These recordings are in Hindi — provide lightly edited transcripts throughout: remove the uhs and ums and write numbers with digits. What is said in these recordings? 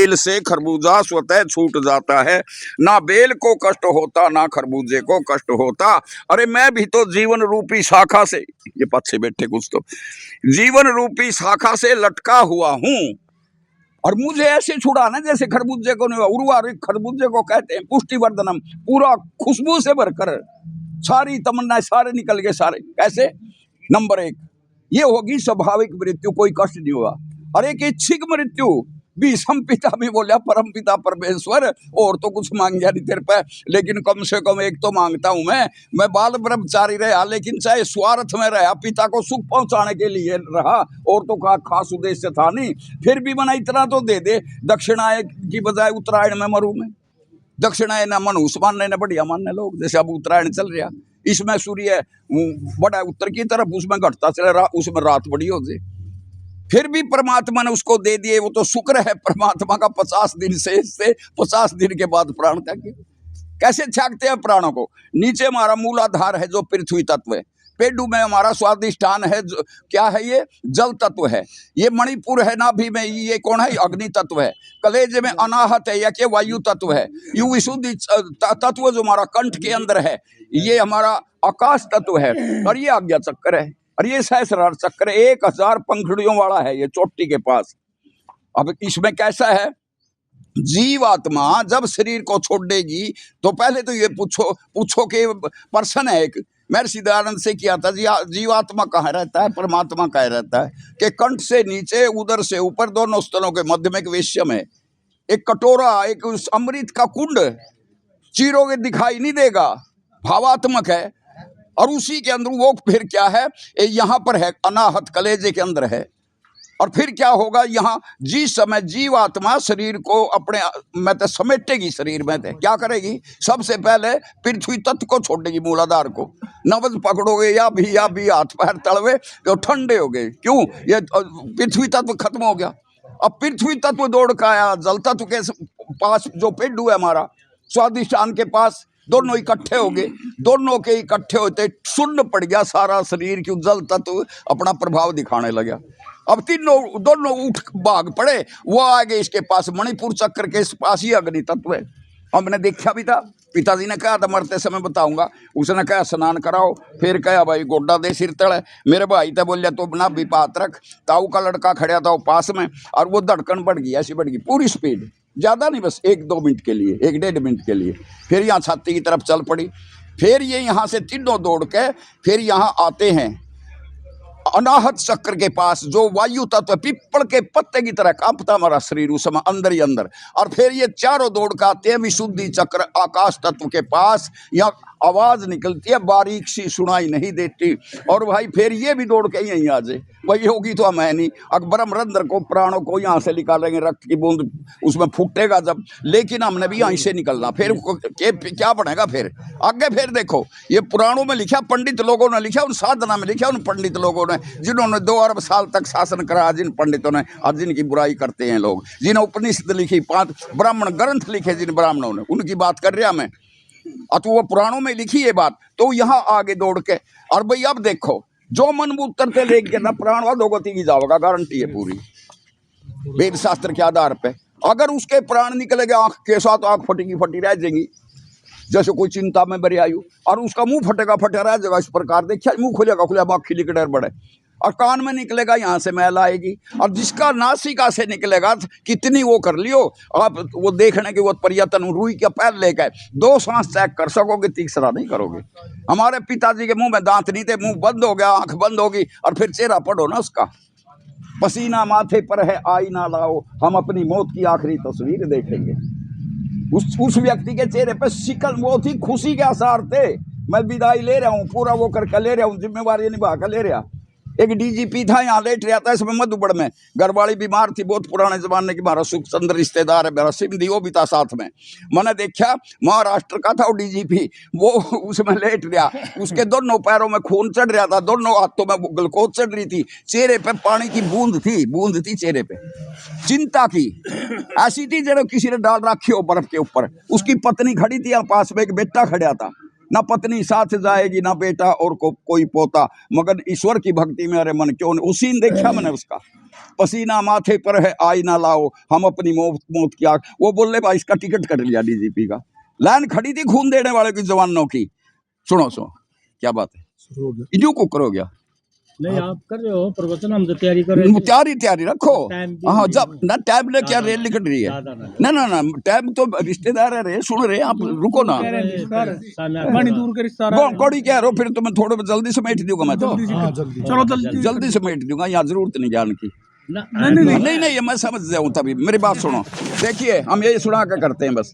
बेल से खरबूजा स्वतः छूट जाता है, ना बेल को कष्ट होता ना खरबूजे को कष्ट होता। अरे मैं भी तो जीवन रूपी शाखा से, ये पीछे बैठे कुछ तो, जीवन रूपी शाखा से लटका हुआ हूं, और मुझे ऐसे छुड़ाना जैसे खरबूजे को नहीं हुआ। उर्वारुक खरबूजे को कहते हैं, पुष्टिवर्धनम, पूरा खुशबू से भरकर, सारी तमन्नाएं सारे निकल गए सारे। कैसे? नंबर 1 ये होगी स्वाभाविक मृत्यु, कोई कष्ट नहीं हुआ। और एक इच्छिक मृत्यु भी, पिता भी बोला परम पिता परमेश्वर, और तो कुछ मांग गया नहीं तेरे पे, लेकिन कम से कम एक तो मांगता हूं मैं बाल ब्रह्मचारी रहा, लेकिन चाहे स्वार्थ में रहा, पिता को सुख पहुंचाने के लिए रहा, और तो का खास उद्देश्य था नहीं, फिर भी मना इतना तो दे दे, दक्षिणायन की बजाय उत्तरायण में मरू मैं। दक्षिणायन ना मनुष्य मानने ना बढ़िया मानने लोग, जैसे अब उत्तरायण चल रहा, इसमें सूर्य बड़ा उत्तर की तरफ, उसमें घटता चला रहा, उसमें रात बड़ी हो जाए, फिर भी परमात्मा ने उसको दे दिए। वो तो शुक्र है परमात्मा का, 50 दिन से 50 दिन के बाद प्राण त्यागे। कैसे त्यागते हैं प्राणों को? नीचे हमारा मूलाधार है जो पृथ्वी तत्व है, पेडू में हमारा स्वादिष्ठान है जो क्या है, ये जल तत्व है, ये मणिपुर है नाभि में, ये कौन है, अग्नि तत्व है, कलेजे में अनाहत है या के वायु तत्व है, यू विशुद्धि तत्व जो हमारा कंठ के अंदर है, ये हमारा आकाश तत्व है, और ये आज्ञा चक्र है, और ये सहस्रार चक्र 1000 पंखुड़ियों वाला है, ये चोटी के पास। अब इसमें कैसा है, जीवात्मा जब शरीर को छोड़ेगी तो पहले तो ये पूछो कि पर्सन है एक, महर्षि दयानंद से किया था, जीवात्मा कहाँ रहता है, परमात्मा कहाँ रहता है, कि कंठ से नीचे उदर से ऊपर दोनों स्तनों के मध्य में एक वेश्यम है, एक कटोरा, एक उस अमृत का कुंड, चीरोगे दिखाई नहीं देगा, भावात्मक है, और उसी के अंदर वो फिर क्या है, यहाँ पर है अनाहत, कलेजे के अंदर है। और फिर क्या होगा, यहाँ जिस समय जीवात्मा शरीर को अपने में तो समेटेगी, शरीर में तो क्या करेगी, सबसे पहले पृथ्वी तत्व को छोड़ेगी, मूलाधार को। नब्ज पकड़ोगे या भी हाथ पैर तड़वे तो ठंडे हो गए, क्यों, ये पृथ्वी तत्व खत्म हो गया। अब पृथ्वी तत्व दौड़ का आया जल तत्व के पास, जो पेडू है हमारा स्वादिष्ठान के पास, दोनों इकट्ठे हो गए, दोनों के इकट्ठे होते शून्य पड़ गया सारा शरीर, क्यों, जल तत्व अपना प्रभाव दिखाने लगा। अब दोनों उठ भाग पड़े, वो आगे इसके पास मणिपुर चक्र के पास ही अग्नि तत्व है। हमने देखा भी था, पिताजी ने कहा था मरते समय बताऊंगा, उसने कहा स्नान कराओ, फिर कहा भाई गोड्डा दे सिर तले, मेरे भाई तो बोलिया तो बना विपात रख, ताऊ का लड़का खड़ा था वो पास में, और वो धड़कन बढ़ गई, ऐसी बढ़ गई पूरी स्पीड, ज़्यादा नहीं, बस 1-2 मिनट के लिए, 1-1.5 मिनट के लिए, फिर यहाँ छाती की तरफ चल पड़ी। फिर ये यहाँ से तीनों दौड़ के फिर यहाँ आते हैं अनाहत चक्र के पास, जो वायु तत्व पीपल के पत्ते की तरह कांपता हमारा शरीर उस समय अंदर ही अंदर। और फिर ये चारों दौड़ के आते हैं विशुद्धि चक्र आकाश तत्व के पास, यहाँ आवाज निकलती है, बारीक सी सुनाई नहीं देती, और भाई फिर ये भी दौड़ के यहीं आ जाए, वही होगी तो मैं नहीं, अकबरम रंध्र को, प्राणों को यहाँ से निकालेंगे, रक्त की बूंद उसमें फूटेगा जब, लेकिन हमने भी यहीं से निकलना, फिर क्या बनेगा फिर आगे। फिर देखो ये पुराणों में लिखा, पंडित लोगों ने लिखा, उन साधना में लिखा, उन पंडित लोगों ने जिन्होंने 2 अरब साल तक शासन करा, जिन पंडितों ने, आज जिनकी बुराई करते हैं लोग, जिन्होंने उपनिषद लिखी, 5 ब्राह्मण ग्रंथ लिखे जिन ब्राह्मणों ने, उनकी बात कर रहा मैं, तो वो पुराणों में लिखी ये बात, तो यहाँ आगे दौड़ के, और भाई अब देखो जो मन में उतरते लेके ना प्राण अधोगति की जाओगा, गारंटी है पूरी, वेद शास्त्र के आधार पे। अगर उसके प्राण निकलेगा आंख के साथ, आंख फटेगी, फटी रह जाएगी, जैसे कोई चिंता में बरी आयु, और उसका मुंह फटेगा, फटे रह जाएगा, इस प्रकार देखिए, मुंह खुलेगा, खुलेगा आँख खिली के डर बढ़े, और कान में निकलेगा, यहाँ से मैल आएगी, और जिसका नासिका से निकलेगा, कितनी वो कर लियो आप, वो देखने के वो पर्यटन रूई का पैर लेकर 2 सांस चेक कर सकोगे, तीसरा नहीं करोगे। हमारे पिताजी के मुंह में दांत नहीं थे, मुंह बंद हो गया, आंख बंद होगी, और फिर चेहरा पढ़ो ना उसका, पसीना माथे पर है आईना लाओ, हम अपनी मौत की आखिरी तस्वीर देखेंगे। उस व्यक्ति के चेहरे पे शिकल वो थी, खुशी के आसार थे, मैं विदाई ले रहा हूँ, पूरा वो करके ले रहा हूँ, जिम्मेवारी निभा कर ले रहा। एक डीजीपी था, यहाँ लेट रहा था इसमें मधुबड़ में, घरवाली बीमार थी, बहुत पुराने जमाने की, हमारा सुखचंद्र रिश्तेदार है मेरा, सिंधी, वो भी था साथ में। मैंने देखा महाराष्ट्र का था वो डीजीपी, वो उसमें लेट रहा, उसके दोनों पैरों में खून चढ़ रहा था, दोनों हाथों में ग्लूकोज चढ़ रही थी, चेहरे पे पानी की बूंद थी चेहरे पे, चिंता की ऐसी थी जैसे किसी ने डाल रखी हो बर्फ के ऊपर। उसकी पत्नी खड़ी थी, यहाँ पास में एक बेटा खड़ा था, ना पत्नी साथ जाएगी, ना बेटा और कोई पोता, मगर ईश्वर की भक्ति में अरे मन क्यों नहीं। उसी ने देखा मैंने उसका, पसीना माथे पर है आई ना लाओ, हम अपनी मौत की आग। वो बोले भाई इसका टिकट कट लिया डीजीपी का, लाइन खड़ी थी खून देने वाले की जवानों की। सुनो क्या बात है, इन्हों को करो गया नहीं आप कर रहे हो प्रवचन, हम तो तैयारी कर रहे हैं। तैयारी रखो। हाँ जब ना टैब ले क्या रेल निकल रही है ना टैब तो रिश्तेदार है रे, सुन रहे आप, रुको ना कौड़ी कह रहे हो, फिर तो मैं थोड़े जल्दी समेट दूंगा, मैं तो चलो जल्दी समेट दूंगा, यहाँ जरूरत नहीं ज्ञान की। नहीं मैं समझ जाऊं, तभी मेरी बात सुनो। देखिए हम यही सुना के करते हैं बस,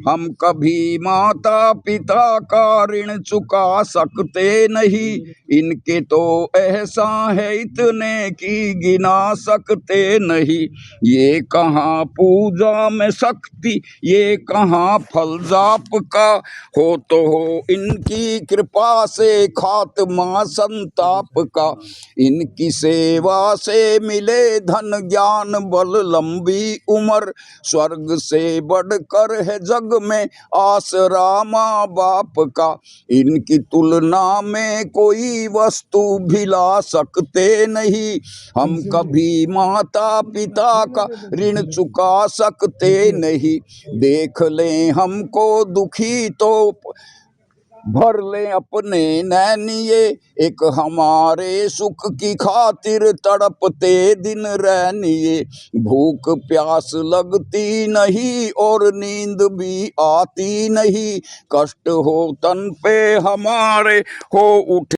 हम कभी माता पिता का ऋण चुका सकते नहीं, इनके तो एहसान है इतने की गिना सकते नहीं। ये कहाँ पूजा में शक्ति, ये कहाँ फल जाप का, हो तो हो इनकी कृपा से खात्मा संताप का। इनकी सेवा से मिले धन ज्ञान बल लंबी उम्र, स्वर्ग से बढ़कर है जग में आसरा माँ बाप का। इनकी तुलना में कोई वस्तु भी ला सकते नहीं, हम कभी माता पिता का ऋण चुका सकते नहीं। देख लें हमको दुखी तो भर ले अपने नैनिए, एक हमारे सुख की खातिर तड़पते दिन रहनिए। भूख प्यास लगती नहीं और नींद भी आती नहीं, कष्ट हो तन पे हमारे हो उठे